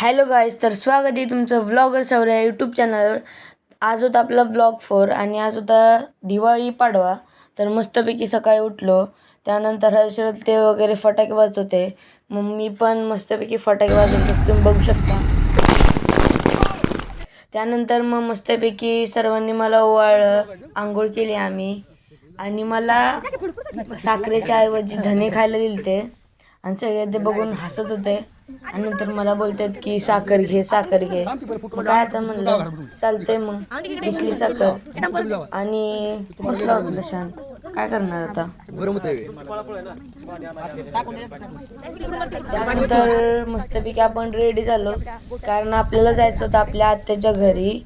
Hello guys, तर स्वागत आहे तुमचं व्लॉगर सौर्या यूट्यूब चॅनलवर. आज होता आपला व्लॉग 4 आणि आज होता दिवाळी पाडवा. तर मस्तपैकी सकाळी उठलो, त्यानंतर हर्षल ते वगैरे फटाके वाजत होते. मग मी पण मस्तपैकी फटाके वाजवत होते, तुम्ही बघू शकता. त्यानंतर मग मस्तपैकी सर्वांनी मला ओवाळलं, आंघोळ केली आम्ही आणि मला साखरेच्या ऐवजी धने खायला दिलते आणि सगळे ते बघून हसत होते. आणि नंतर मला बोलतात की साखर घे साखर घे. मग काय आता म्हणलं चालतंय, मग घेतली साखर आणि बसला होता शांत. काय करणार आता. त्यानंतर मस्तपैकी आपण रेडी झालो, कारण आपल्याला जायचं होतं आपल्या आत्याच्या घरी.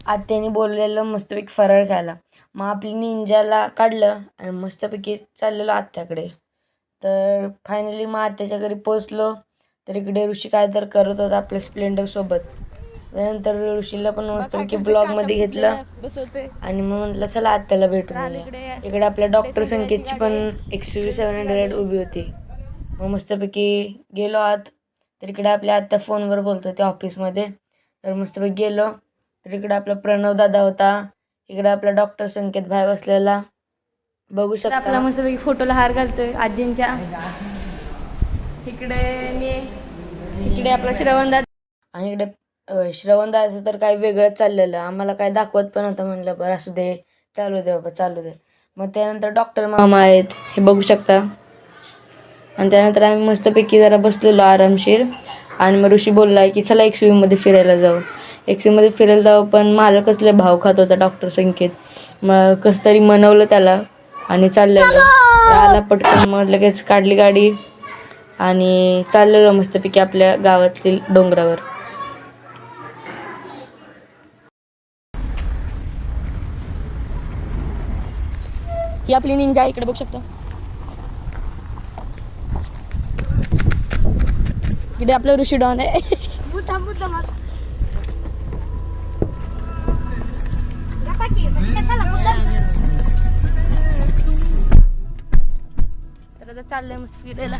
आत्याने बोललेलं मस्तपैकी फराळ खायला. मग आपली निंजाला काढलं आणि मस्तपैकी चाललेलो आत्याकडे. तर फायनली मग आत्याच्या घरी पोचलो. तर इकडे ऋषी काय तर करत होता आपल्या स्प्लेंडरसोबत. त्यानंतर ऋषीला पण मस्तपैकी ब्लॉगमध्ये घेतलं आणि मग म्हटलं चला आत्याला भेटून येऊया. इकडे आपल्या डॉक्टर संकेतची पण XUV 700 उभी होती. मग मस्तपैकी गेलो आत. तर इकडे आपल्या आत्या फोनवर बोलत होते ऑफिसमध्ये. तर मस्तपैकी गेलो, तर इकडे आपला प्रणव दादा होता. इकडे आपला डॉक्टर संकेत भाई बसलेला बघू शकता. आपला मस्तपैकी फोटोला हार घालतोय आजींच्या. इकडे आपला श्रवण दादा आणि इकडे श्रवण दादाचं तर काही वेगळंच चाललेलं, आम्हाला काय दाखवत पण होतं. म्हणलं बरं असू दे, चालू दे बाबा चालू दे. मग त्यानंतर डॉक्टर मामा आहेत, हे बघू शकता. आणि त्यानंतर आम्ही मस्तपैकी जरा बसलेलो आरामशीर. आणि मग ऋषी बोलला की चला XUV फिरायला जाऊ. XUV फिरायला जाऊ, पण मालक कसले भाव खात होता डॉक्टर संकेत. मग कसं तरी मनवलं त्याला आणि चाललेलो. आला पटकन, मग लगेच काढली गाडी आणि चाललेलो मस्तपैकी आपल्या गावातील डोंगरावर. ही आपली निंजा इकडे बघू शकता. इकडे आपलं ऋषी डॉन आहे. तर आता चाललंय मस्त फिरायला.